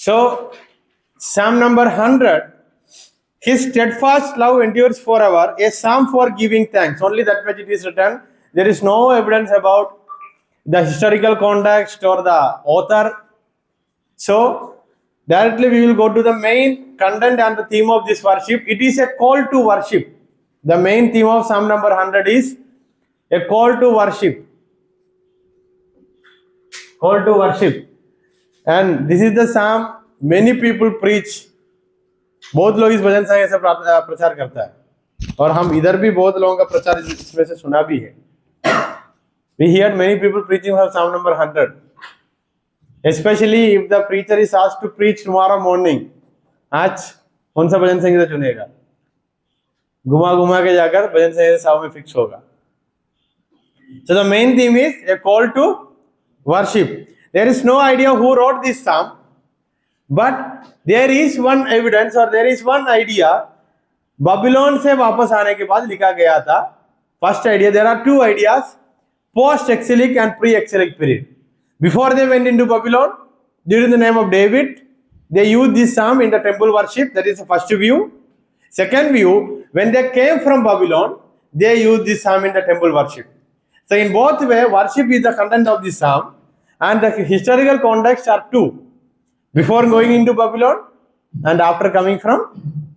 So Psalm number 100, his steadfast love endures forever, a psalm for giving thanks. Only that much it is written. There is no evidence about the historical context or the author. So directly we will go to the main content and the theme of this worship. It is a call to worship. The main theme of Psalm number 100 is a call to worship. Call to worship. And this is the psalm many people preach. बहुत लोग इस भजन संघ से प्रचार करता है और हम इधर भी बहुत लोगों का प्रचार इसमें से सुना भी है. We heard many people preaching from Psalm number 100. Especially if the preacher is asked to preach tomorrow morning. आज कौन सा भजन संगीत चुनेगा? घुमा घुमा के जाकर भजन संगीत साव में फिक्स होगा. So the main theme is a call to worship. There is no idea who wrote this psalm, but there is one evidence or there is one idea. Babylon से वापस आने के बाद लिखा गया था. First idea, there are two ideas, post-exilic and pre-exilic period. Before they went into Babylon, during the name of David, they used this psalm in the temple worship. That is the first view. Second view, when they came from Babylon, they used this psalm in the temple worship. So in both ways, worship is the content of this psalm, and the historical context are two. Before going into Babylon and after coming from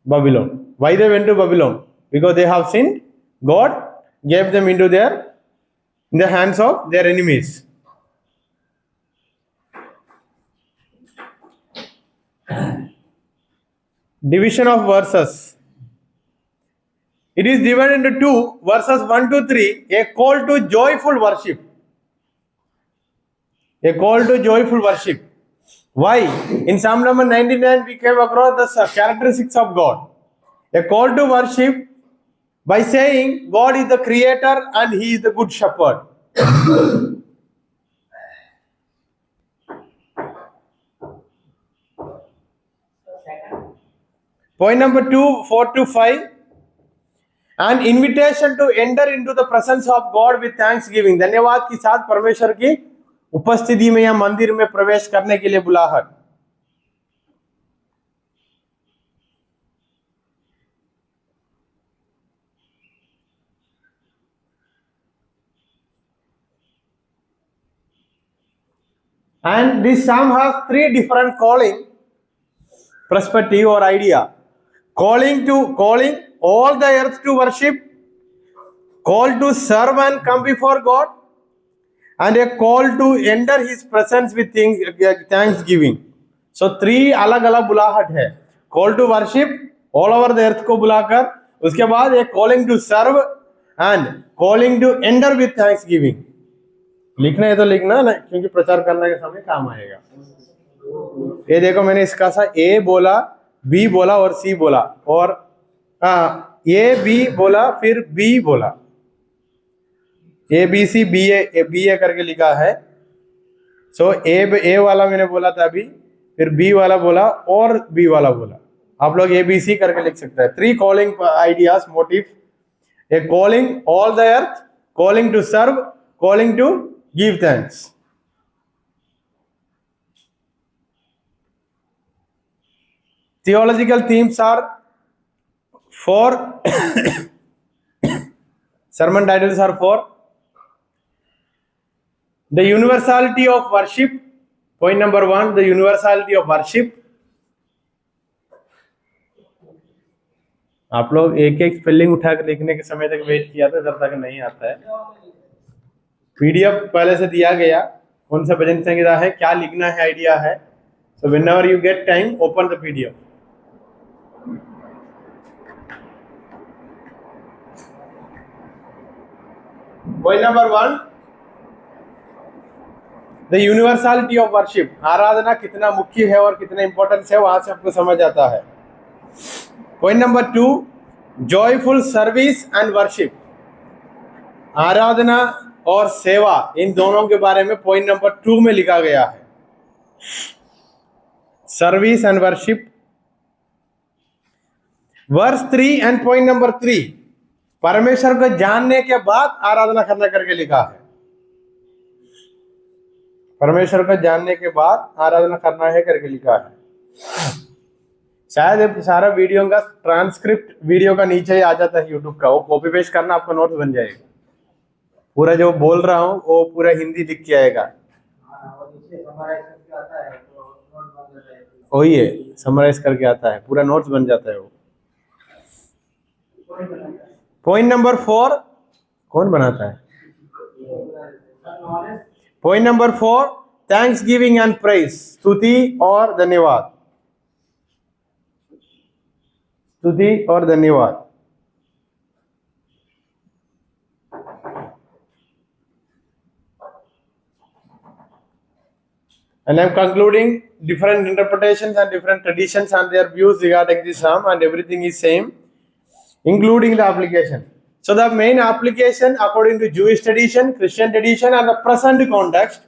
Babylon. Why they went to Babylon? Because they have sinned. God gave them in the hands of their enemies. Division of verses. It is divided into two, verses 1 to 3, a call to joyful worship. A call to joyful worship. Why? In Psalm number 99, we came across the characteristics of God. A call to worship by saying God is the creator and He is the good shepherd. Point number 2, 4 to 5. An invitation to enter into the presence of God with thanksgiving. धन्यवाद के साथ परमेश्वर की उपस्थिति में या मंदिर में प्रवेश करने के लिए बुलाहट. And this psalm has three different calling perspective or idea. Calling all the earth to worship, call to serve and come before God, and a call to enter His presence with thanksgiving. So three अलग-अलग बुलाहट है. Call to worship, all over the earth को बुलाकर, उसके बाद एक calling to serve and calling to enter with thanksgiving. लिखना है तो लिखना ना, क्योंकि प्रचार करने के समय काम आएगा. ये देखो मैंने इसका सा A बोला, B बोला और C बोला और A B बोला फिर B बोला. A B C B A करके लिखा है. सो A वाला मैंने बोला था अभी, फिर B वाला बोला और B वाला बोला. आप लोग A B C करके लिख सकते हैं. Three calling ideas, motive. A calling all the earth, calling to serve, calling to give thanks. Theological themes are four. Sermon titles are four. The universality of worship. Point number 1, the universality of worship. आप लोग एक एक spelling उठाकर लिखने के समय तक wait किया था, जब तक नहीं आता है. पीडीएफ पहले से दिया गया, कौन सा भजन संहिता है, क्या लिखना है, आइडिया है. So whenever you get time, open the PDF. Point number 1, the universality of worship. आराधना कितना मुख्य है और कितना इंपॉर्टेंस है, वहां से आपको समझ आता है. Point number 2, joyful service and worship. आराधना और सेवा, इन दोनों के बारे में पॉइंट नंबर 2 में लिखा गया है. Service and worship. Verse 3 and point number 3, परमेश्वर को जानने के बाद आराधना करना करके लिखा है. परमेश्वर को जानने के बाद आराधना करना है करके लिखा है। शायद ये सारा वीडियो का ट्रांसक्रिप्ट वीडियो का नीचे ही आ जाता है यूट्यूब का, वो कॉपी पेस्ट करना आपका नोट्स बन जाएगा। पूरा जो बोल रहा हूँ वो पूरा हिंदी लिख के आएगा, वही है समराइज करके आता है, पूरा नोट्स बन जाता है वो। पॉइंट नंबर 4 कौन बनाता है? Point number 4 thanks giving and praise, स्तुति और धन्यवाद, स्तुति और धन्यवाद। And I'm concluding different interpretations and different traditions and their views regarding this psalm, and everything is same, including the application. So the main application according to Jewish tradition, Christian tradition, and the present context,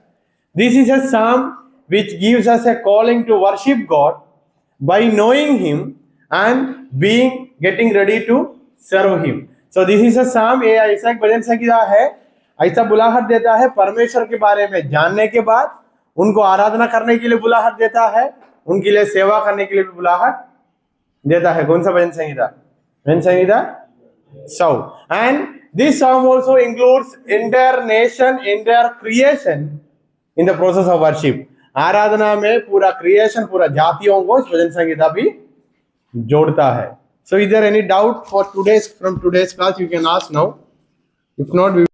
this is a psalm which gives us a calling to worship God by knowing Him and getting ready to serve Him. So this is a psalm, ये ऐसा एक भजन संगीता है, ऐसा बुलाहट देता है परमेश्वर के बारे में जानने के बाद उनको आराधना करने के लिए बुलाहट देता है, उनके लिए सेवा करने के लिए भी बुलाहट देता है। कौन सा Bhajan Sangeeta? Bhajan Sangeeta 100। And this song also includes entire nation, entire creation in the process of worship. आराधना में पूरा क्रिएशन, पूरा जातियों को भजन संगीता भी जोड़ता है। So is there any doubt for today's from today's class? You can ask now, if not